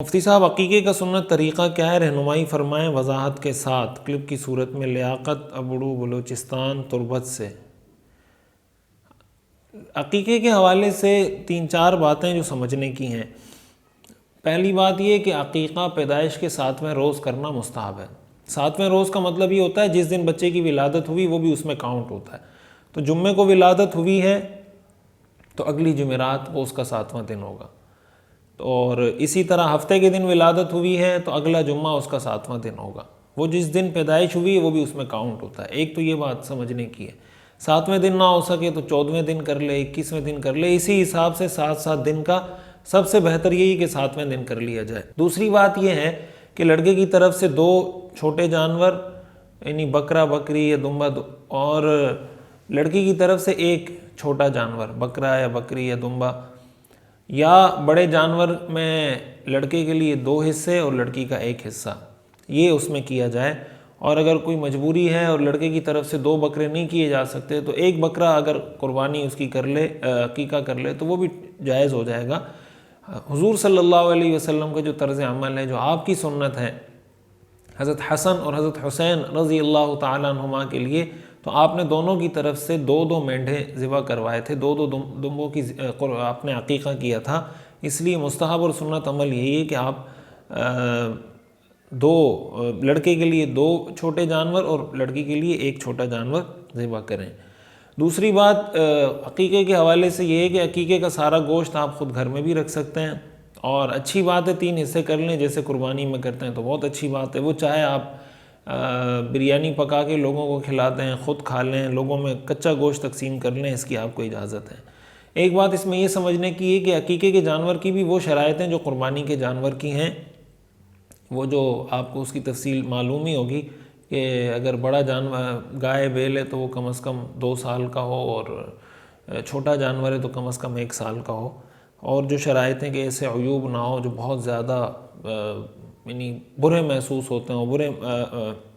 مفتی صاحب، عقیقے کا سنت طریقہ کیا ہے؟ رہنمائی فرمائیں وضاحت کے ساتھ۔ کلپ کی صورت میں لیاقت ابڑو، بلوچستان تربت سے۔ عقیقے کے حوالے سے 3-4 باتیں جو سمجھنے کی ہیں۔ پہلی بات یہ کہ عقیقہ پیدائش کے 7ویں روز کرنا مستحب ہے۔ 7ویں روز کا مطلب یہ ہوتا ہے جس دن بچے کی ولادت ہوئی وہ بھی اس میں کاؤنٹ ہوتا ہے۔ تو جمعے کو ولادت ہوئی ہے تو اگلی جمعرات وہ اس کا 7واں دن ہوگا، اور اسی طرح ہفتے کے دن ولادت ہوئی ہے تو اگلا جمعہ اس کا 7واں دن ہوگا۔ وہ جس دن پیدائش ہوئی ہے وہ بھی اس میں کاؤنٹ ہوتا ہے۔ ایک تو یہ بات سمجھنے کی ہے۔ 7ویں دن نہ ہو سکے تو 14ویں دن کر لے، 21ویں دن کر لے، اسی حساب سے 7 دن کا سب سے بہتر یہی کہ 7ویں دن کر لیا جائے۔ دوسری بات یہ ہے کہ لڑکے کی طرف سے 2 چھوٹے جانور یعنی بکرا بکری یا دمبا، اور لڑکی کی طرف سے 1 چھوٹا جانور بکرا یا بکری یا دمبا، یا بڑے جانور میں لڑکے کے لیے 2 حصے اور لڑکی کا 1 حصہ، یہ اس میں کیا جائے۔ اور اگر کوئی مجبوری ہے اور لڑکے کی طرف سے 2 بکرے نہیں کیے جا سکتے تو 1 بکرا اگر قربانی اس کی کر لے، عقیقہ کر لے، تو وہ بھی جائز ہو جائے گا۔ حضور صلی اللہ علیہ وسلم کا جو طرز عمل ہے، جو آپ کی سنت ہے، حضرت حسن اور حضرت حسین رضی اللہ تعالیٰ عنہما کے لیے تو آپ نے دونوں کی طرف سے 2 مینڈھے ذبح کروائے تھے، 2 دمبوں کی آپ نے عقیقہ کیا تھا۔ اس لیے مستحب اور سنت عمل یہی ہے کہ آپ 2 لڑکے کے لیے 2 چھوٹے جانور اور لڑکی کے لیے 1 چھوٹا جانور ذبح کریں۔ دوسری بات عقیقے کے حوالے سے یہ ہے کہ عقیقے کا سارا گوشت آپ خود گھر میں بھی رکھ سکتے ہیں، اور اچھی بات ہے 3 حصے کر لیں جیسے قربانی میں کرتے ہیں تو بہت اچھی بات ہے۔ وہ چاہے آپ بریانی پکا کے لوگوں کو کھلاتے ہیں، خود کھا لیں، لوگوں میں کچا گوشت تقسیم کر لیں، اس کی آپ کو اجازت ہے۔ ایک بات اس میں یہ سمجھنے کی ہے کہ عقیقے کے جانور کی بھی وہ شرائط ہیں جو قربانی کے جانور کی ہیں، وہ جو آپ کو اس کی تفصیل معلوم ہی ہوگی کہ اگر بڑا جانور گائے بیل ہے تو وہ کم از کم 2 سال کا ہو، اور چھوٹا جانور ہے تو کم از کم 1 سال کا ہو، اور جو شرائط ہیں کہ ایسے عیوب نہ ہو جو بہت زیادہ یعنی برے محسوس ہوتے ہیں، برے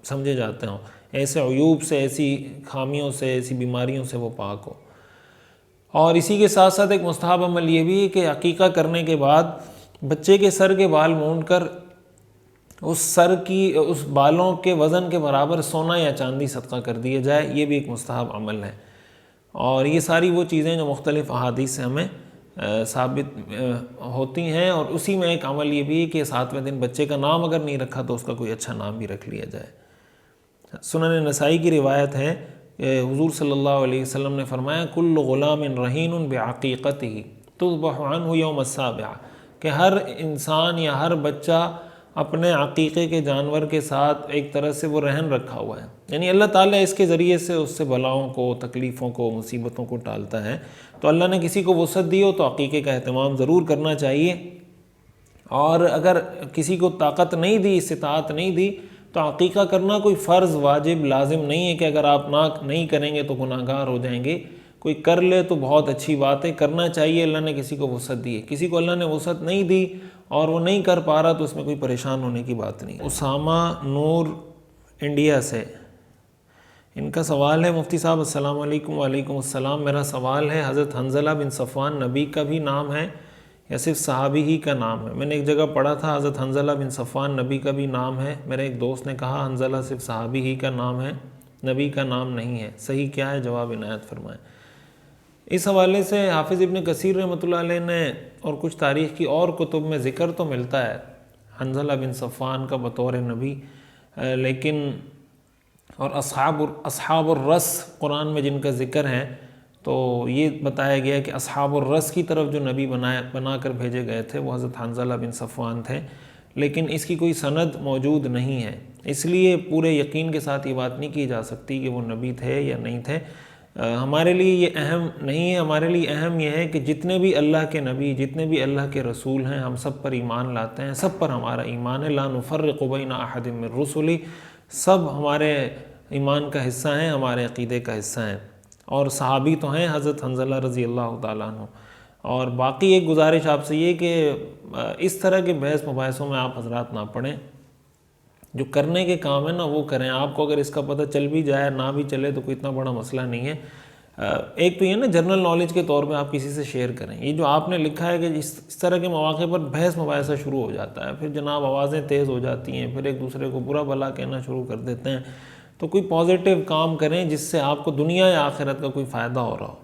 سمجھے جاتے ہوں، ایسے عیوب سے، ایسی خامیوں سے، ایسی بیماریوں سے وہ پاک ہو۔ اور اسی کے ساتھ ساتھ ایک مستحب عمل یہ بھی ہے کہ عقیقہ کرنے کے بعد بچے کے سر کے بال مونڈ کر اس بالوں کے وزن کے برابر سونا یا چاندی صدقہ کر دیا جائے، یہ بھی ایک مستحب عمل ہے۔ اور یہ ساری وہ چیزیں جو مختلف احادیث سے ہمیں ثابت ہوتی ہیں، اور اسی میں ایک عمل یہ بھی ہے کہ 7ویں دن بچے کا نام اگر نہیں رکھا تو اس کا کوئی اچھا نام بھی رکھ لیا جائے۔ سنن نسائی کی روایت ہے کہ حضور صلی اللہ علیہ وسلم نے فرمایا کل غلام رہین بعقیقتہ تذبح عنہ یوم السابع، کہ ہر انسان یا ہر بچہ اپنے عقیقے کے جانور کے ساتھ ایک طرح سے وہ رہن رکھا ہوا ہے، یعنی اللہ تعالیٰ اس کے ذریعے سے اس سے بلاؤں کو، تکلیفوں کو، مصیبتوں کو ٹالتا ہے۔ تو اللہ نے کسی کو وسعت دی ہو تو عقیقے کا اہتمام ضرور کرنا چاہیے، اور اگر کسی کو طاقت نہیں دی، استطاعت نہیں دی، تو عقیقہ کرنا کوئی فرض، واجب، لازم نہیں ہے کہ اگر آپ نہیں کریں گے تو گناہ گار ہو جائیں گے۔ کوئی کر لے تو بہت اچھی بات ہے، کرنا چاہیے۔ اللہ نے کسی کو وسعت دی ہے، کسی کو اللہ نے وسعت نہیں دی اور وہ نہیں کر پا رہا تو اس میں کوئی پریشان ہونے کی بات نہیں۔ اسامہ نور انڈیا سے ان کا سوال ہے، مفتی صاحب السلام علیکم۔ وعلیکم السلام۔ میرا سوال ہے حضرت حنظلہ بن صفوان نبی کا بھی نام ہے یا صرف صحابی ہی کا نام ہے؟ میں نے ایک جگہ پڑھا تھا حضرت حنظلہ بن صفوان نبی کا بھی نام ہے، میرے ایک دوست نے کہا حنظلہ صرف صحابی ہی کا نام ہے، نبی کا نام نہیں ہے، صحیح کیا ہے؟ جواب عنایت فرمائیں۔ اس حوالے سے حافظ ابن کثیر رحمۃ اللہ علیہ نے اور کچھ تاریخ کی اور کتب میں ذکر تو ملتا ہے حنظلہ بن صفوان کا بطور نبی، لیکن اور اصحاب الرس قرآن میں جن کا ذکر ہے تو یہ بتایا گیا کہ اصحاب الرس کی طرف جو نبی بنا کر بھیجے گئے تھے وہ حضرت حنظلہ بن صفوان تھے، لیکن اس کی کوئی سند موجود نہیں ہے، اس لیے پورے یقین کے ساتھ یہ بات نہیں کی جا سکتی کہ وہ نبی تھے یا نہیں تھے۔ ہمارے لیے یہ اہم نہیں ہے، ہمارے لیے اہم یہ ہے کہ جتنے بھی اللہ کے نبی، جتنے بھی اللہ کے رسول ہیں، ہم سب پر ایمان لاتے ہیں، سب پر ہمارا ایمان ہے۔ لا نفرق بین احد من رسلی، سب ہمارے ایمان کا حصہ ہیں، ہمارے عقیدے کا حصہ ہیں، اور صحابی تو ہیں حضرت حنظلہ رضی اللہ تعالیٰ عنہ۔ اور باقی ایک گزارش آپ سے یہ کہ اس طرح کے بحث مباحثوں میں آپ حضرات نہ پڑھیں، جو کرنے کے کام ہے نا وہ کریں۔ آپ کو اگر اس کا پتہ چل بھی جائے، نہ بھی چلے تو کوئی اتنا بڑا مسئلہ نہیں ہے۔ ایک تو یہ نا جنرل نالج کے طور پہ آپ کسی سے شیئر کریں. یہ جو آپ نے لکھا ہے کہ اس طرح کے مواقع پر بحث مباحثہ شروع ہو جاتا ہے, پھر جناب آوازیں تیز ہو جاتی ہیں, پھر ایک دوسرے کو برا بھلا کہنا شروع کر دیتے ہیں. تو کوئی پازیٹیو کام کریں جس سے آپ کو دنیا یا آخرت کا کوئی فائدہ ہو رہا ہو.